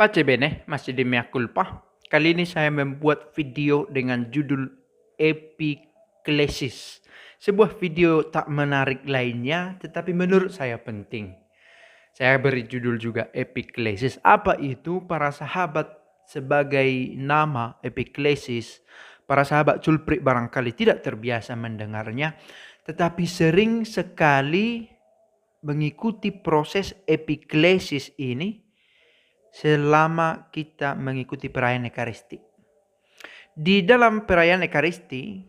Pace bene, masih di mea culpa. Kali ini saya membuat video dengan judul Epiklesis. Sebuah video tak menarik lainnya, tetapi menurut saya penting. Saya beri judul juga Epiklesis. Apa itu? Para sahabat sebagai nama Epiklesis, para sahabat culprit barangkali tidak terbiasa mendengarnya, tetapi sering sekali mengikuti proses epiklesis ini selama kita mengikuti perayaan Ekaristi. Di dalam perayaan Ekaristi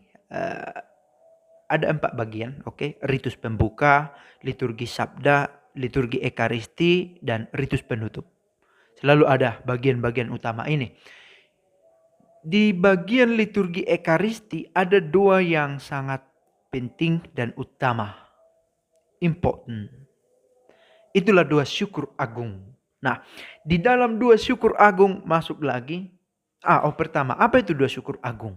ada 4 bagian, oke? Ritus pembuka, liturgi sabda, liturgi Ekaristi, dan ritus penutup. Selalu ada bagian-bagian utama ini. Di bagian liturgi Ekaristi ada 2 yang sangat penting dan utama. Important. Itulah 2 syukur agung. Nah, di dalam 2 syukur agung masuk lagi. Pertama, apa itu 2 syukur agung?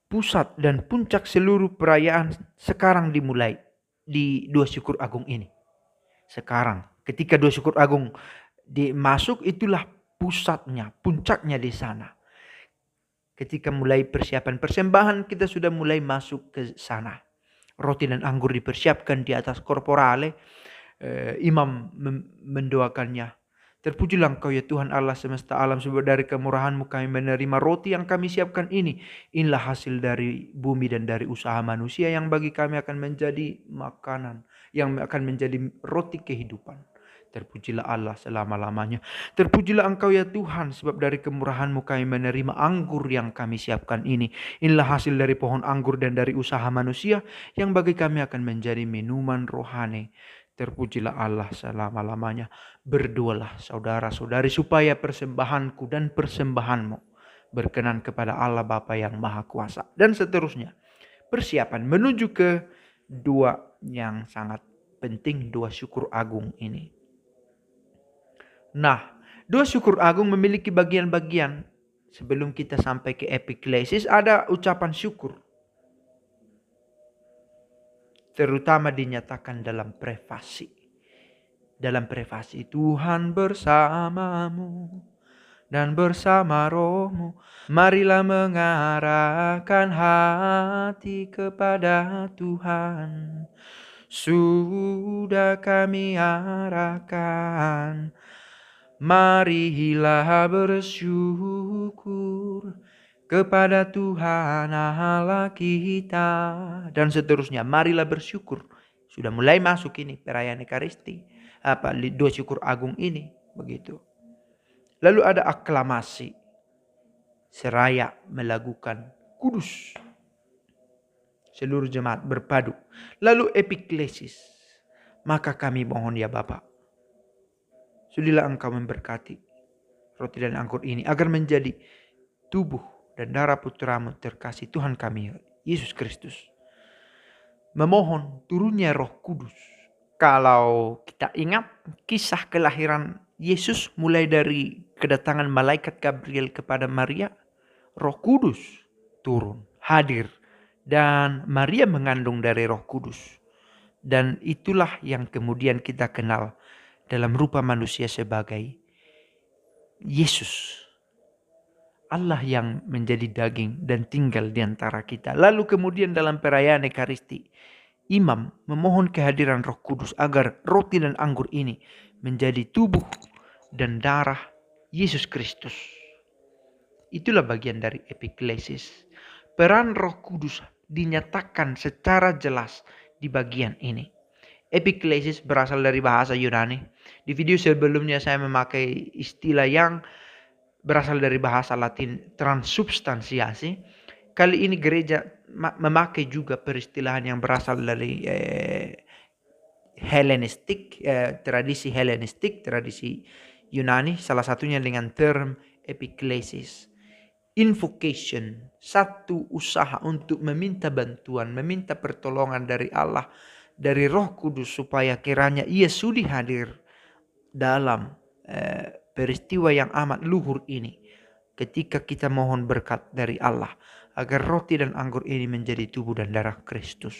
Pusat dan puncak seluruh perayaan sekarang dimulai di 2 syukur agung ini. Sekarang, ketika 2 syukur agung dimasuk, itulah pusatnya, puncaknya di sana. Ketika mulai persiapan persembahan, kita sudah mulai masuk ke sana. Roti dan anggur dipersiapkan di atas korporale. Imam mendoakannya. Terpujilah Engkau ya Tuhan Allah semesta alam, sebab dari kemurahan-Mu kami menerima roti yang kami siapkan ini. Inilah hasil dari bumi dan dari usaha manusia yang bagi kami akan menjadi makanan, yang akan menjadi roti kehidupan. Terpujilah Allah selama-lamanya. Terpujilah Engkau ya Tuhan, sebab dari kemurahan-Mu kami menerima anggur yang kami siapkan ini. Inilah hasil dari pohon anggur dan dari usaha manusia yang bagi kami akan menjadi minuman rohani. Terpujilah Allah selama-lamanya. Berdoalah saudara-saudari supaya persembahanku dan persembahanmu berkenan kepada Allah Bapa yang Maha Kuasa. Dan seterusnya. Persiapan menuju ke 2 yang sangat penting, 2 syukur agung ini. Nah, 2 syukur agung memiliki bagian-bagian. Sebelum kita sampai ke epiklesis, ada ucapan syukur. Terutama dinyatakan dalam prefasi. Dalam prefasi, Tuhan bersamamu dan bersama rohmu. Marilah mengarahkan hati kepada Tuhan. Sudah kami arahkan. Marilah bersyukur kepada Tuhan Allah kita. Dan seterusnya, marilah bersyukur. Sudah mulai masuk ini perayaan Ekaristi. 2 syukur agung ini. Begitu. Lalu ada aklamasi. Seraya melakukan kudus. Seluruh jemaat berpadu. Lalu epiklesis. Maka kami mohon ya Bapa, sudilah Engkau memberkati roti dan anggur ini agar menjadi tubuh dan darah putra-Mu terkasih Tuhan kami Yesus Kristus. Memohon turunnya Roh Kudus. Kalau kita ingat kisah kelahiran Yesus mulai dari kedatangan malaikat Gabriel kepada Maria, Roh Kudus turun, hadir, dan Maria mengandung dari Roh Kudus. Dan itulah yang kemudian kita kenal dalam rupa manusia sebagai Yesus. Allah yang menjadi daging dan tinggal di antara kita. Lalu kemudian dalam perayaan Ekaristi, imam memohon kehadiran Roh Kudus agar roti dan anggur ini menjadi tubuh dan darah Yesus Kristus. Itulah bagian dari epiklesis. Peran Roh Kudus dinyatakan secara jelas di bagian ini. Epiklesis berasal dari bahasa Yunani. Di video sebelumnya saya memakai istilah yang berasal dari bahasa Latin, transubstansiasi. Kali ini gereja memakai juga peristilahan yang berasal dari Helenistik, tradisi Helenistik, tradisi Yunani, salah satunya dengan term epiklesis. Invocation, satu usaha untuk meminta bantuan, meminta pertolongan dari Allah, dari Roh Kudus supaya kiranya Ia sudi hadir dalam peristiwa yang amat luhur ini. Ketika kita mohon berkat dari Allah agar roti dan anggur ini menjadi tubuh dan darah Kristus.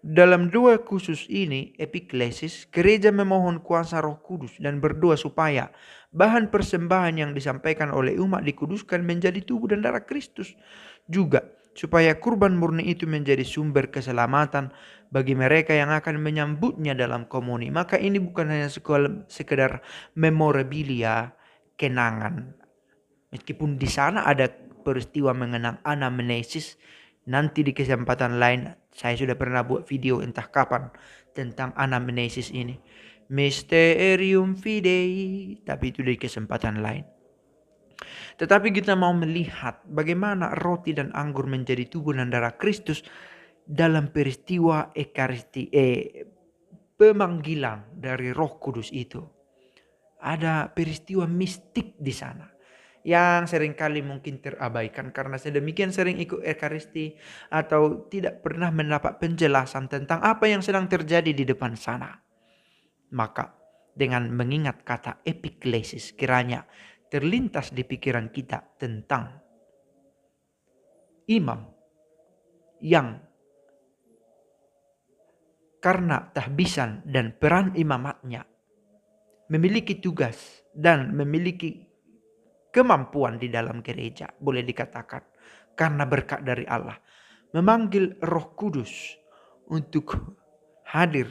Dalam dua khusus ini, epiklesis, gereja memohon kuasa Roh Kudus dan berdoa supaya bahan persembahan yang disampaikan oleh umat dikuduskan menjadi tubuh dan darah Kristus. Juga supaya kurban murni itu menjadi sumber keselamatan bagi mereka yang akan menyambutnya dalam komuni. Maka ini bukan hanya sekedar memorabilia, kenangan. Meskipun di sana ada peristiwa mengenang anamnesis, nanti di kesempatan lain saya sudah pernah buat video entah kapan tentang anamnesis ini. Mysterium Fidei, tapi itu di kesempatan lain. Tetapi kita mau melihat bagaimana roti dan anggur menjadi tubuh dan darah Kristus dalam peristiwa pemanggilan dari Roh Kudus itu. Ada peristiwa mistik di sana yang seringkali mungkin terabaikan karena sedemikian sering ikut Ekaristi atau tidak pernah mendapat penjelasan tentang apa yang sedang terjadi di depan sana. Maka dengan mengingat kata epiklesis, kiranya terlintas di pikiran kita tentang imam yang karena tahbisan dan peran imamatnya memiliki tugas dan memiliki kemampuan di dalam gereja, boleh dikatakan, karena berkat dari Allah, memanggil Roh Kudus untuk hadir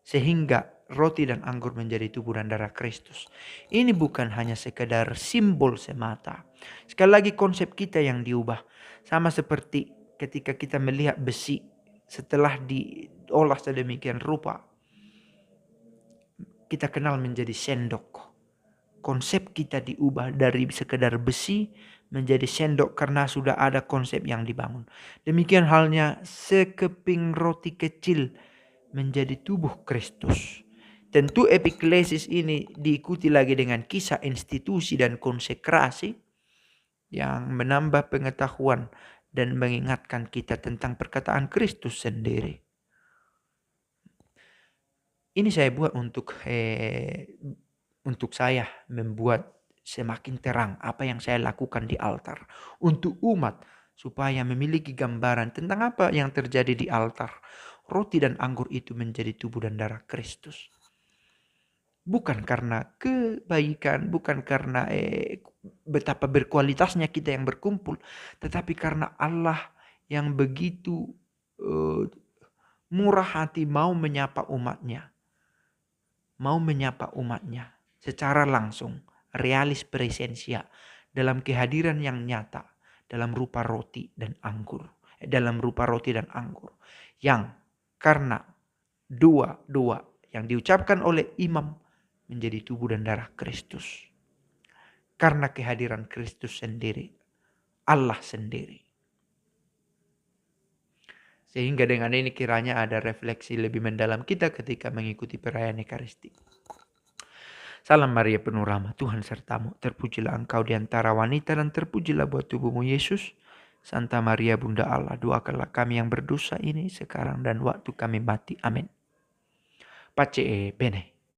sehingga roti dan anggur menjadi tubuh dan darah Kristus. Ini bukan hanya sekedar simbol semata. Sekali lagi konsep kita yang diubah, sama seperti ketika kita melihat besi setelah diolah sedemikian rupa, kita kenal menjadi sendok. Konsep kita diubah dari sekedar besi menjadi sendok karena sudah ada konsep yang dibangun. Demikian halnya sekeping roti kecil menjadi tubuh Kristus. Tentu epiklesis ini diikuti lagi dengan kisah institusi dan konsekrasi yang menambah pengetahuan dan mengingatkan kita tentang perkataan Kristus sendiri. Ini saya buat untuk saya membuat semakin terang apa yang saya lakukan di altar. Untuk umat supaya memiliki gambaran tentang apa yang terjadi di altar. Roti dan anggur itu menjadi tubuh dan darah Kristus. Bukan karena kebaikan, bukan karena betapa berkualitasnya kita yang berkumpul. Tetapi karena Allah yang begitu murah hati mau menyapa umatnya. Mau menyapa umatnya secara langsung, realis presensia, dalam kehadiran yang nyata, dalam rupa roti dan anggur. Yang karena doa yang diucapkan oleh imam menjadi tubuh dan darah Kristus. Karena kehadiran Kristus sendiri, Allah sendiri. Sehingga dengan ini kiranya ada refleksi lebih mendalam kita ketika mengikuti perayaan Ekaristi. Salam Maria penuh rahmat, Tuhan sertamu. Terpujilah engkau di antara wanita dan terpujilah buah tubuhmu Yesus. Santa Maria Bunda Allah, doakanlah kami yang berdosa ini sekarang dan waktu kami mati. Amin. Pace bene.